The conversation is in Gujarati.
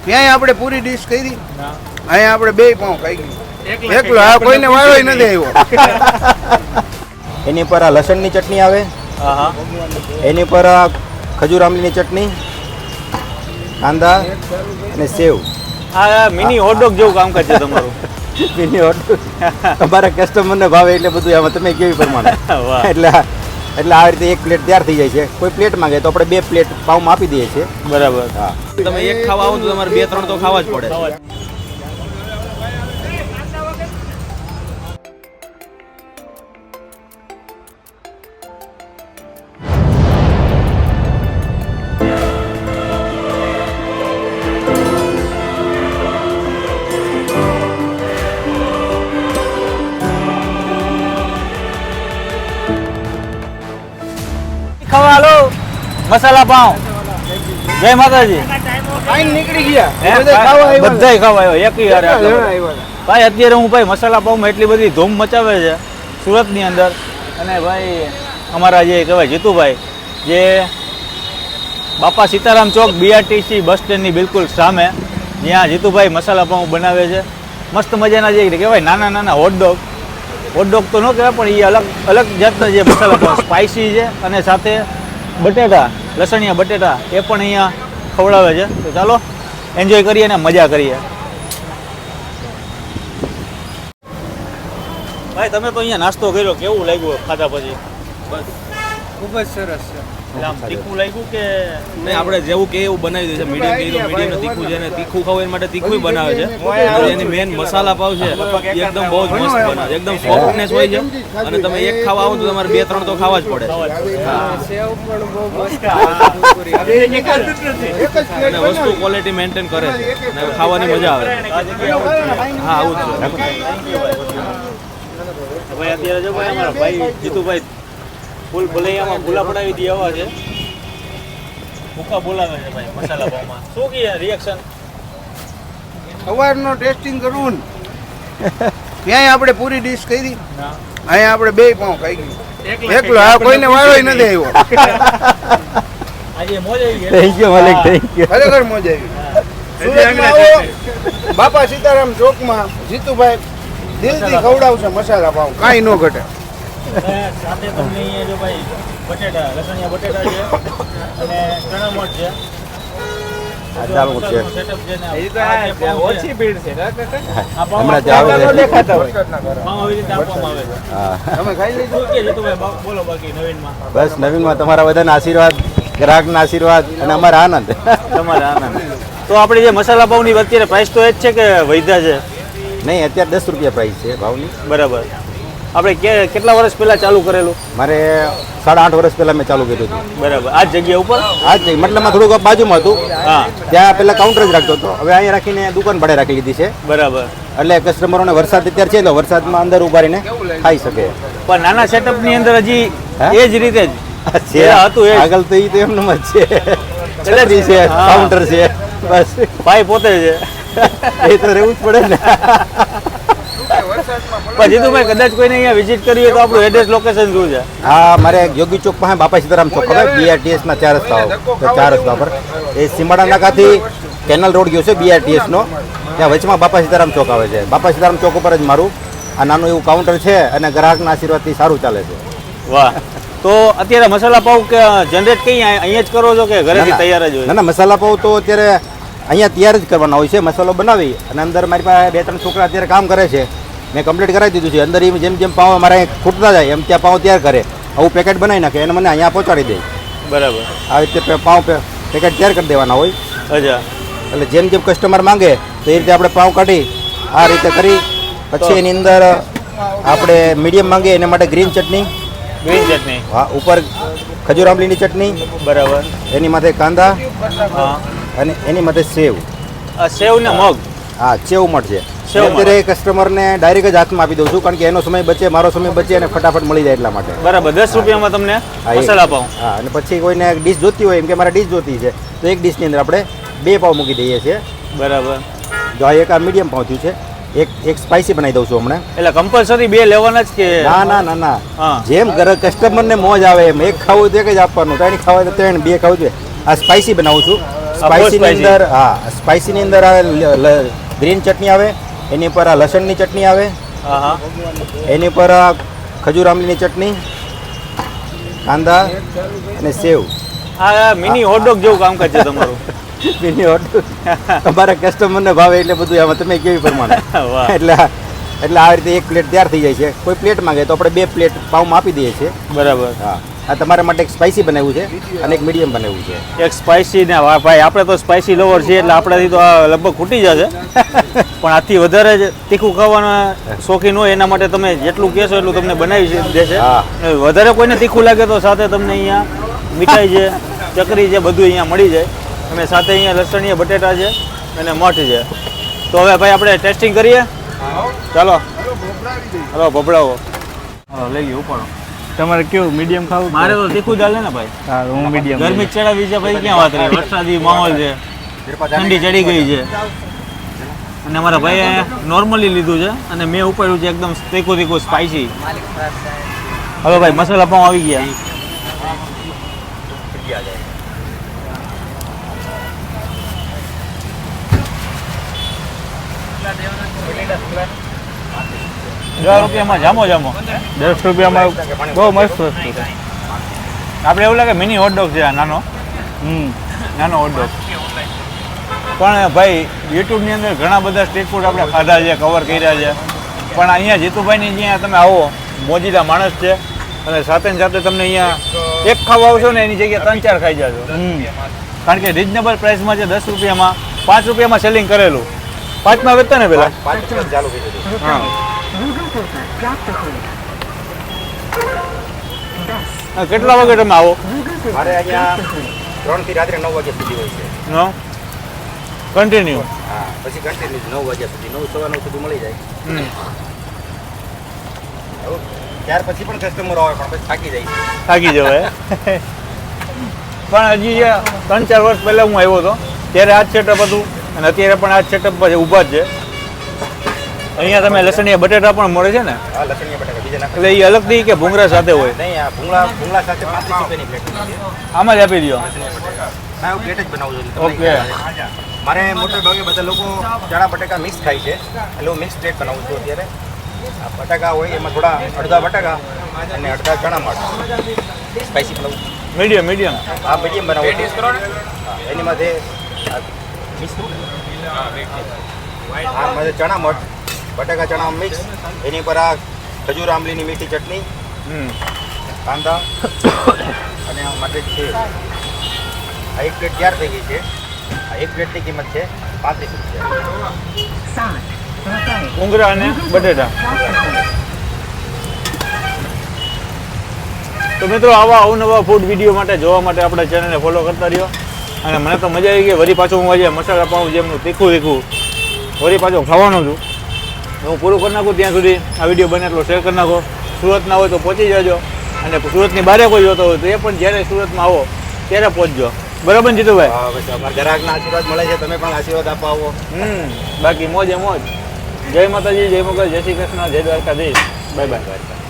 ત્યાં આપણે પૂરી ડીશ કરી, અહીંયા આપણે 2 પાઉં ખાઈ ગયું એકલો. આ કોઈને વાળો નથી આવ્યો. એની પર આ લસણની ચટણી આવે, એની પર આ ખજૂર આમલીની ચટણી, કાંદા અને સેવ. આ મિની હોટડોગ જેવું કામકાજ છે તમારું. મિની હોટડોગ તમારા કસ્ટમરને ભાવે એટલે બધું આમાં તમે કેવી પ્રમાણે એટલે આ રીતે 1 પ્લેટ તૈયાર થઈ જાય છે. કોઈ પ્લેટ માંગે તો આપણે 2 પ્લેટ પાઉંમાં આપી દઈએ છીએ. બરાબર. હા, તમે એક ખાવા આવો તો તમારે 2-3 તો ખાવા જ પડે. ખાવા લો મસાલા પાઉં. જય માતાજી. ખાઈને નીકળી ગયા, હે? બધા ખાવા આવ્યા. બધાય ખાવા આવ્યા એકી હારે બધા આટલા જણા બધા. આવ્યા. ભાઈ અત્યારે હું ભાઈ મસાલા પાઉંમાં એટલી બધી ધૂમ મચાવે છે સુરતની અંદર. અને ભાઈ અમારા જે કહેવાય જીતુભાઈ, જે બાપા સીતારામ ચોક BRTC બસ સ્ટેન્ડની બિલકુલ સામે, જ્યાં જીતુભાઈ મસાલા પાઉં બનાવે છે. મસ્ત મજાના જે કહેવાય નાના નાના હોટડોગ તો ન કહેવાય પણ એ અલગ અલગ જાતના જે મસાલા પાઉં સ્પાઇસી છે, અને સાથે બટેટા, લસણિયા બટેટા એ પણ અહીંયા ખવડાવે છે. તો ચાલો એન્જોય કરીએ અને મજા કરીએ. ભાઈ તમે તો અહીંયા નાસ્તો કર્યો, કેવું લાગ્યું ખાધા પછી? બસ ખૂબ જ સરસ છે. એટલે આમ તીખું લાગ્યું કે નહીં, આપણે જેવું કે એવું બનાવી દે છે. મીડિયમ કીધું મીડિયમ તીખું છે, અને તીખું ખાવું એના માટે તીખું બનાવે છે. અને એની મેન મસાલા પાવ છે એ એકદમ બહુ જ મસ્ત બનાવે છે. એકદમ સોફ્ટનેસ હોય છે, અને તમે એક ખાવા આવો તો તમારે 2-3 તો ખાવા જ પડે. સેવ પણ બહુ મસ્ત. અને વસ્તુ ક્વોલિટી મેન્ટેન કરે છે, અને ખાવાની મજા આવે. હા, આવું જ છે. ભાઈ અત્યારે જો ભાઈ અમારા ભાઈ જીતુભાઈ ફૂલ ભલૈયામાં ભૂલા પડાવી દે આવા છે. ભૂકા બોલાવે છે ભાઈ મસાલા પાઉંમાં. શું કહે રિએક્શન? સવારનો ટેસ્ટિંગ કરવું ને, ત્યાં આપણે પૂરી ડીશ કરી, અહીંયા આપણે 2 પાઉં ખાઈ ગયું એકલો. આ કોઈને વાળો નથી આવ્યો. આજે મોજ આવી ગઈ. થેન્ક યુ માલિક, થેન્ક યુ. ખરેખર મજા આવી. સુરતમાં આવો, બાપા સીતારામ ચોકમાં જીતુભાઈ દિલથી ખવડાવશે મસાલા પાઉં, કાંઈ ન ઘટે. સાથે તમને અહીંયા જો ભાઈ બટેટા, લસણિયા બટેટા છે, અને ચણા મઠ છે. આ ચાલુ છે. સેટઅપ છે ને ઓછી ભીડ છે. હમણાં જ આવે છે. પાઉં આવી રીતે આપવામાં આવે છે. હા, તમે ખાઈ લીધું? શું કહે જીતુભાઈ? બોલો બાકી નવીનમાં. બસ નવીનમાં તમારા બધાના આશીર્વાદ, ગ્રાહકના આશીર્વાદ અને અમારા આનંદ. તમારા આનંદ. તો આપણે જે મસાલા પાઉંની અત્યારે પ્રાઇસ તો એ જ છે કે વધ્યા છે? નહીં, અત્યારે 10 રૂપિયા પ્રાઇસ છે ભાવની. બરાબર. આપણે કેટલા વર્ષ પહેલા ચાલુ કરેલું? મારે 8.5 વર્ષ પહેલાં મેં ચાલુ કર્યું હતું. બરાબર. આ જ જગ્યા ઉપર? આ જ મતલબમાં થોડુંક બાજુમાં હતું, હા. ત્યાં પહેલાં કાઉન્ટર જ રાખતો હતો. હવે અહીંયા રાખીને દુકાન ભાડે રાખી લીધી છે. બરાબર. એટલે કસ્ટમરોને વરસાદ અત્યારે છે તો વરસાદમાં અંદર ઉભા રહીને ખાઈ શકે. પણ નાના સેટઅપની અંદર હજી હા? એ જ રીતે જ છે પેલા હતું એ જ. આગળ તો એ તો એમનું જ છે, છત્રી છે, હા. કાઉન્ટર છે, બસ ભાઈ પોતે છે. એ તો રહેવું જ પડે ને. પણ જીતુભાઈ કદાચ કોઈને અહીંયા વિઝિટ કરવી હોય તો આપણું એડ્રેસ લોકેશન શું છે? હા, મારે યોગી ચોક પાસે બાપા સીતારામ ચોક ખબર, BRTS ના 4 રસ્તાઓ, તો 4 રસ્તા પર એ સીમાડા નાકાથી કેનલ રોડ ગયો છે BRTS નો, ત્યાં વચમાં બાપા સીતારામ ચોક આવે છે. બાપા સીતારામ ચોક ઉપર જ મારું આ નાનું એવું કાઉન્ટર છે, અને ગ્રાહકના આશીર્વાદથી સારું ચાલે છે. વાહ. તો અત્યારે મસાલા પાઉં કે જનરેટ કઈ અહીંયા જ કરો છો કે ઘરેથી તૈયાર જ ના હોય? ના, મસાલા પાઉં તો અત્યારે અહીંયા તૈયાર જ કરવાના હોય છે. મસાલો બનાવી અને અંદર મારી પાસે 2-3 છોકરા અત્યારે કામ કરે છે, મેં કમ્પ્લીટ કરાવી દીધું છે. અંદર જેમ જેમ પાઉં અમારે ખૂટતા જાય એમ ત્યાં પાઉં તૈયાર કરે, આવું પેકેટ બનાવી નાખે અને મને અહીંયા પહોંચાડી દે. બરાબર. આવી રીતે પાઉં પેકેટ તૈયાર કરી દેવાના હોય. અચ્છા. એટલે જેમ જેમ કસ્ટમર માંગે તો એ રીતે આપણે પાઉં કાઢી આ રીતે કરી, પછી એની અંદર આપણે મીડિયમ માંગે એના માટે ગ્રીન ચટણી, ગ્રીન ચટણી, હા, ઉપર ખજૂર આંબલીની ચટણી, બરાબર, એની માથે કાંદા હા, અને એની માથે સેવ. આ સેવ ને મગ, હા, સેવ મળશે. સેવ અત્યારે કસ્ટમરને ડાયરેક્ટ જ હાથમાં આપી દઉં છું, કારણ કે એનો સમય બચે, મારો સમય બચે અને ફટાફટ મળી જાય એટલા માટે. બરાબર. 10 રૂપિયામાં તમને હા, મસાલા પાઉં. હા, અને પછી કોઈને ડીશ જોતી હોય, એમ કે મારે ડીશ જોતી છે, તો એક ડીશની અંદર આપણે 2 પાઉં મૂકી દઈએ છીએ. બરાબર. જો આ એક આ મીડિયમ પાઉં થયું છે, એક સ્પાઇસી બનાવી દઉં છું હમણાં. એટલે કમ્પલસરી 2 લેવાના જ કે? ના ના ના ના, હા. જેમ કસ્ટમરને મોજ આવે એમ. એક ખાવું તો એક જ આપવાનું, 3 ખાવા તો 3, 2 ખાવું તો. આ સ્પાઇસી બનાવું છું, સ્પાઇસીની spicy. અંદર હા સ્પાઇસીની અંદર આવે ગ્રીન ચટણી આવે, એની પર આ લસણની ચટણી આવે, હા હા એની પર આ ખજૂર આંબલીની ચટણી, કાંદા અને સેવ. આ મિની હોટડોગ જેવું કામકાજ છે તમારું. એની ઓર્ડર તમારા કસ્ટમરને ભાવે એટલે બધું આમાં તમે કેવી પ્રમાણે વાહ. એટલે આ રીતે એક પ્લેટ તૈયાર થઈ જાય છે. કોઈ પ્લેટ માંગે તો આપણે 2 પ્લેટ પાઉંમાં આપી દઈએ છીએ. બરાબર. હા, આ તમારા માટે એક સ્પાઇસી બનાવ્યું છે અને એક મીડિયમ બનાવ્યું છે. એક સ્પાઇસી ને વાહ ભાઈ આપણે તો સ્પાઇસી લવર છીએ એટલે આપણાથી તો આ લગભગ ખૂટી જશે પણ આથી વધારે જ તીખું ખાવાના શોખીન હોય એના માટે તમે જેટલું કહેશો એટલું તમને બનાવી દેશે. હા. વધારે કોઈને તીખું લાગે તો સાથે તમને અહીંયા મીઠાઈ છે, ચકરી છે, બધું અહીંયા મળી જાય. અને સાથે અહીંયા લસણીયા બટેટા છે અને મઠ છે. તો હવે ભાઈ આપણે ટેસ્ટિંગ કરીએ. ચાલો હલો ભભડાવો. લઈ ગયો ઉપાડો. તમારે કેવું મીડિયમ ખાવું? મારે તો તીખું ચાલે ને ભાઈ. હા હું મીડિયમ. ગરમી ચડાવી છે ભાઈ, ક્યાં વાત રહી. વરસાદી માહોલ છે, ઠંડી ચડી ગઈ છે અને અમારા ભાઈએ નોર્મલી લીધું છે અને મેં ઉપાડ્યું છે એકદમ તીખું તીખું સ્પાઇસી. હવે ભાઈ મસાલા પાઉં આવી ગયા. ₹10 જામો જામો. 10 રૂપિયામાં બહુ મસ્ત વસ્તુ છે. આપણે એવું લાગે મિની હોટડોગ છે આ નાનો નાનો હોટડોગ. પણ ભાઈ યુટ્યુબની અંદર ઘણા બધા સ્ટ્રીટ ફૂડ આપણે ખાધા છે, કવર કર્યા છે, પણ અહીંયા જીતુભાઈની જ્યાં તમે આવો મોજીલા માણસ છે અને સાથે ને સાથે તમને અહીંયા એક ખાવા આવશો ને એની જગ્યાએ 3-4 ખાઈ જશો. કારણ કે રિઝનેબલ પ્રાઇસમાં છે. 10 રૂપિયામાં 5 રૂપિયામાં સેલિંગ કરેલું. 5માં વેચતા ને પેલા. 5 ચાલુ કરી દીધું. હા. કેટલા વાગે તમે આવો? મારે અહીંયા 3 થી રાત્રે 9 વાગ્યા સુધી હોય છે. નો કન્ટિન્યુ. હા, પછી કન્ટિન્યુ 9 વાગ્યા સુધી, 9 સવા 9 સુધી મળી જાય. ત્યાર પછી પણ કસ્ટમર આવે પણ પછી થાકી જાય. થાકી જવાય. પણ હજી 3-4 વર્ષ પહેલાં હું આવ્યો હતો ત્યારે આ જ સેટઅપ હતું અને અત્યારે પણ આ જ સેટઅપ પર ઊભા જ છે. અહીંયા તમે લસણીયા બટેટા પણ મળે છે ને? હા, લસણીયા બટાકા બીજા નાખે. એટલે એ અલગથી કે ભૂંગળા સાથે હોય? નહીં, આ ભૂંગળા સાથે 35 રૂપિયાની પ્લેટ છે. આમાં જ આપી દો. ના, હું પ્લેટ જ બનાવું છું. તમને ઓકે. મારે મોટે ભાગે બધા લોકો ચણા બટાકા મિક્સ ખાય છે એટલે હું મિક્સ પ્લેટ બનાવું છું અત્યારે. આ બટાકા હોય એમાં થોડા અડધા બટાકા અને અડધા ચણા માટે સ્પાઇસી બનાવું. Medium medium. આ મીડિયમ બનાવું છું. એની માથે મિક્સ હા માથે ચણા મઠ, બટાકા ચણા મિક્સ, એની પર આ ખજૂર આંબલીની મીઠી ચટણી, કાંદા અને આ માટે છે. આ એક પ્લેટ તૈયાર થઈ ગઈ છે. આ એક પ્લેટની કિંમત છે 35 રૂપિયા. ભૂંગળા અને બટેટા. તો મિત્રો આવા અવનવા ફૂડ વિડીયો માટે જોવા માટે આપણા ચેનલને ફોલો કરતા રહ્યો. અને મને તો મજા આવી ગઈ. વળી પાછું હું આજે મસાલા પાઉં જેમનું તીખું વળી પાછું ખાવાનું છું. હું પૂરું કરી નાખું ત્યાં સુધી આ વિડીયો બને એટલો શેર કરી નાખો. સુરતના હોય તો પહોંચી જજો અને સુરતની બહાર કોઈ જોતો હોય તો એ પણ જ્યારે સુરતમાં આવો ત્યારે પહોંચજો. બરાબર ને જીતુભાઈ? હા, બસ અમારા ગ્રાહકના આશીર્વાદ મળે છે. તમે પણ આશીર્વાદ આપવા આવો. બાકી મોજે મોજ. જય માતાજી, જય મોગલ, જય શ્રી કૃષ્ણ, જય દ્વારકાધીશ. Bye bye.